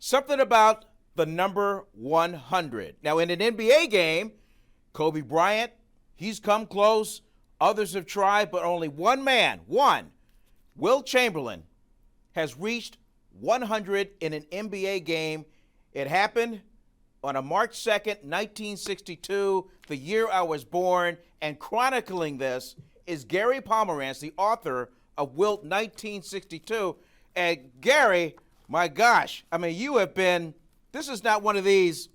Something about the number 100. Now, in an NBA game, Kobe Bryant, he's come close. Others have tried, but only one man, Wilt Chamberlain, has reached 100 in an NBA game. It happened on a March 2nd, 1962, the year I was born, and chronicling this is Gary Pomerantz, the author of Wilt 1962. And Gary, my gosh, I mean, you have been, this is not one of these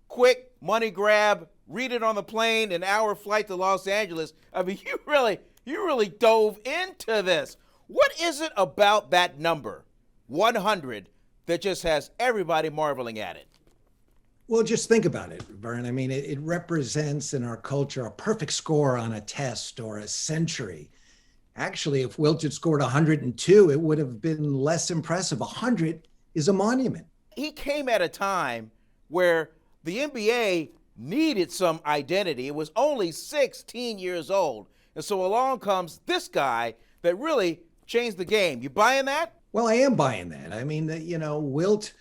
quick money grab, read it on the plane, an hour flight to Los Angeles. I mean, you really dove into this. What is it about that number, 100, that just has everybody marveling at it? Well, just think about it, Vern. I mean, it represents in our culture a perfect score on a test or a century. Actually, if Wilt had scored 102, it would have been less impressive. 100 is a monument. He came at a time where the NBA needed some identity. It was only 16 years old. And so along comes this guy that really changed the game. You buying that? Well, I am buying that. I mean, Wilt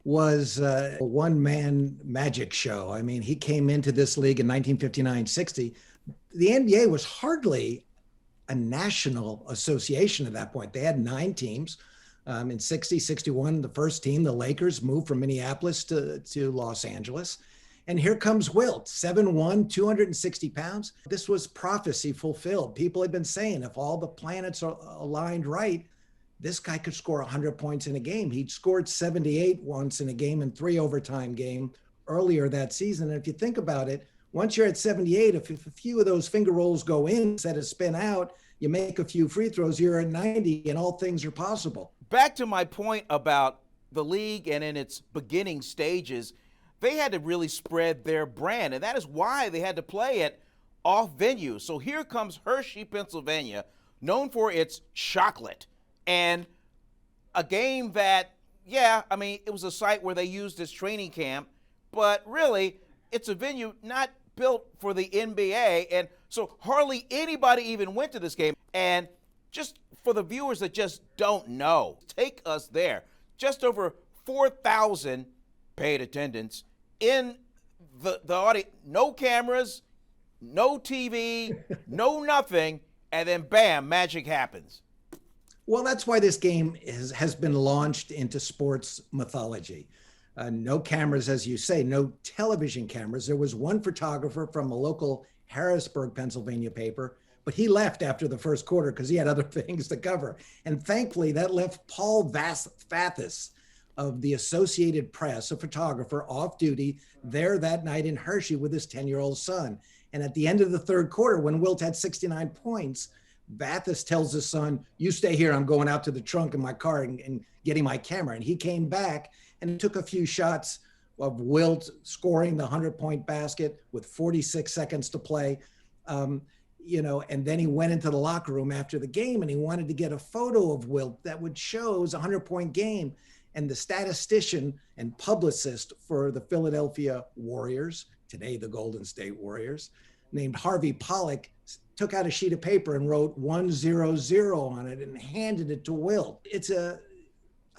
was a one-man magic show. I mean, he came into this league in 1959-60. The NBA was hardly a national association at that point. They had 9 teams. In 60, 61, the first team, the Lakers, moved from Minneapolis to Los Angeles. And here comes Wilt, 7'1", 260 pounds. This was prophecy fulfilled. People had been saying if all the planets are aligned right, this guy could score 100 points in a game. He'd scored 78 once in a game and 3 overtime game earlier that season. And if you think about it, once you're at 78, if a few of those finger rolls go in instead of spin out, you make a few free throws, you're at 90 and all things are possible. Back to my point about the league and in its beginning stages, they had to really spread their brand, and that is why they had to play at off venues. So here comes Hershey, Pennsylvania, known for its chocolate, and a game that, it was a site where they used as training camp, but really it's a venue not built for the NBA, and so hardly anybody even went to this game. And just for the viewers that just don't know, take us there. Just over 4,000 paid attendance in the audience, no cameras, no TV, no nothing, and then bam, magic happens. Well, that's why this game has been launched into sports mythology. No cameras, as you say, no television cameras. There was one photographer from a local Harrisburg, Pennsylvania paper, but he left after the first quarter because he had other things to cover. And thankfully, that left Paul Vathis of the Associated Press, a photographer, off duty there that night in Hershey with his 10-year-old son. And at the end of the third quarter, when Wilt had 69 points, Vathis tells his son, "You stay here, I'm going out to the trunk in my car and getting my camera." And he came back and took a few shots of Wilt scoring the 100-point basket with 46 seconds to play. And then he went into the locker room after the game and he wanted to get a photo of Wilt that would show it was a 100-point game. And the statistician and publicist for the Philadelphia Warriors, today the Golden State Warriors, named Harvey Pollack, took out a sheet of paper and wrote 100 on it and handed it to Wilt. It's a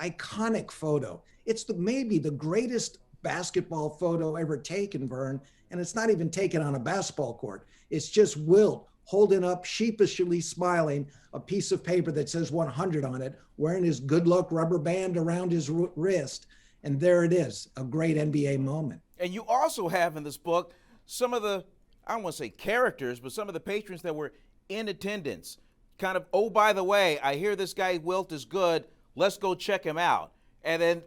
iconic photo. It's maybe the greatest basketball photo ever taken, Vern, and it's not even taken on a basketball court. It's just Wilt holding up, sheepishly smiling, a piece of paper that says 100 on it, wearing his good luck rubber band around his wrist. And there it is, a great NBA moment. And you also have in this book some of the, I don't want to say characters, but some of the patrons that were in attendance. Kind of, oh, by the way, I hear this guy Wilt is good, let's go check him out. And then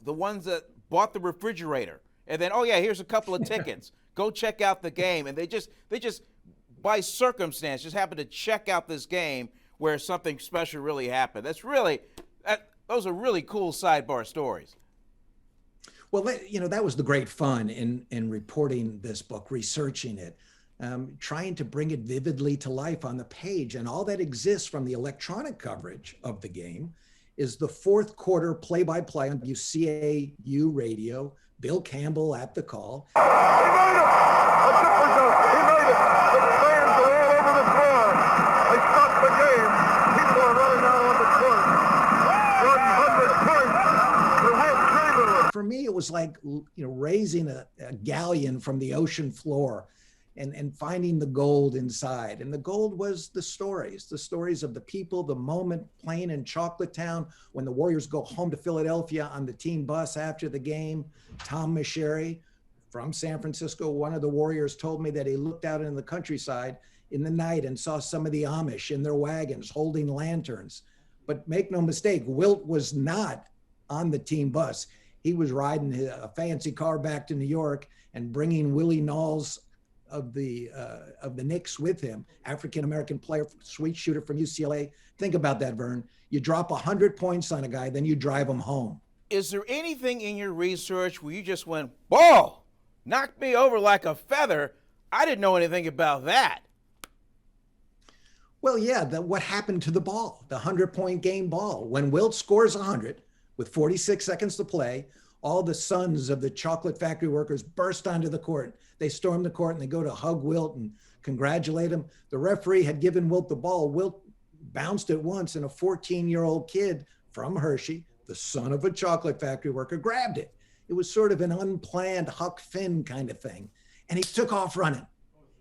the ones that bought the refrigerator. And then, oh yeah, here's a couple of tickets. Go check out the game. And they just by circumstance just happened to check out this game where something special really happened. Those are really cool sidebar stories. Well, that was the great fun in reporting this book, researching it, trying to bring it vividly to life on the page. And all that exists from the electronic coverage of the game is the fourth quarter play-by-play on WCAU radio, Bill Campbell at the call. He made it! A triple shot! He made it! The fans are all over the floor. They stopped the game. People are running out on the court. 100 points for Wilt for me, it was like, raising a galleon from the ocean floor and finding the gold inside. And the gold was the stories of the people, the moment playing in Chocolate Town when the Warriors go home to Philadelphia on the team bus after the game. Tom Meschery from San Francisco, one of the Warriors, told me that he looked out in the countryside in the night and saw some of the Amish in their wagons holding lanterns. But make no mistake, Wilt was not on the team bus. He was riding a fancy car back to New York and bringing Willie Knowles of the Knicks with him, African-American player, sweet shooter from UCLA. Think about that, Vern. You drop 100 points on a guy, then you drive him home. Is there anything in your research where you just went, whoa, knocked me over like a feather? I didn't know anything about that. Well, yeah, what happened to the ball, the 100-point game ball? When Wilt scores 100 with 46 seconds to play, all the sons of the chocolate factory workers burst onto the court. They storm the court and they go to hug Wilt and congratulate him. The referee had given Wilt the ball. Wilt bounced it once, and a 14-year-old kid from Hershey, the son of a chocolate factory worker, grabbed it. It was sort of an unplanned Huck Finn kind of thing. And he took off running.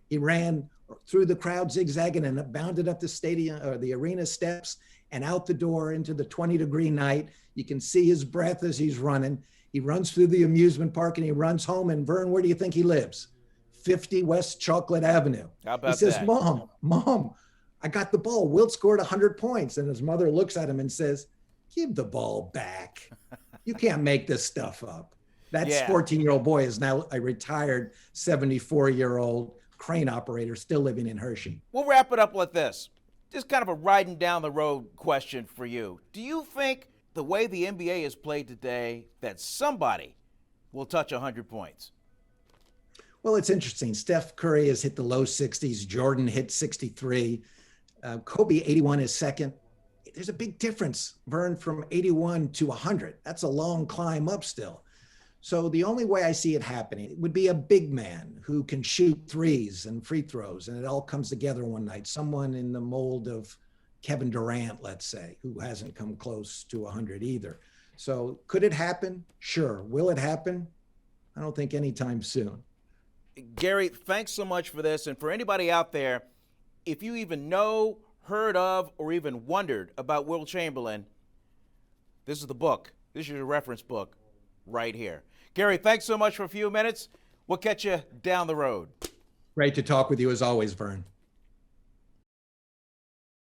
He ran through the crowd zigzagging and bounded up the stadium or the arena steps and out the door into the 20-degree night. You can see his breath as he's running. He runs through the amusement park and he runs home. And Vern, where do you think he lives? 50 West Chocolate Avenue. How about he says, that? Mom, I got the ball. Wilt scored 100 points. And his mother looks at him and says, give the ball back. You can't make this stuff up. That 14-year-old boy is now a retired 74-year-old crane operator still living in Hershey. We'll wrap it up with this. Just kind of a riding down the road question for you. Do you think the way the NBA is played today that somebody will touch 100 points? Well, it's interesting. Steph Curry has hit the low 60s. Jordan hit 63. Kobe, 81 is second. There's a big difference, Vern, from 81 to 100. That's a long climb up still. So the only way I see it happening would be a big man who can shoot threes and free throws, and it all comes together one night. Someone in the mold of Kevin Durant, let's say, who hasn't come close to 100 either. So could it happen? Sure. Will it happen? I don't think anytime soon. Gary, thanks so much for this. And for anybody out there, if you even know, heard of, or even wondered about Wilt Chamberlain, this is the book. This is your reference book right here. Gary, thanks so much for a few minutes. We'll catch you down the road. Great to talk with you as always, Vern.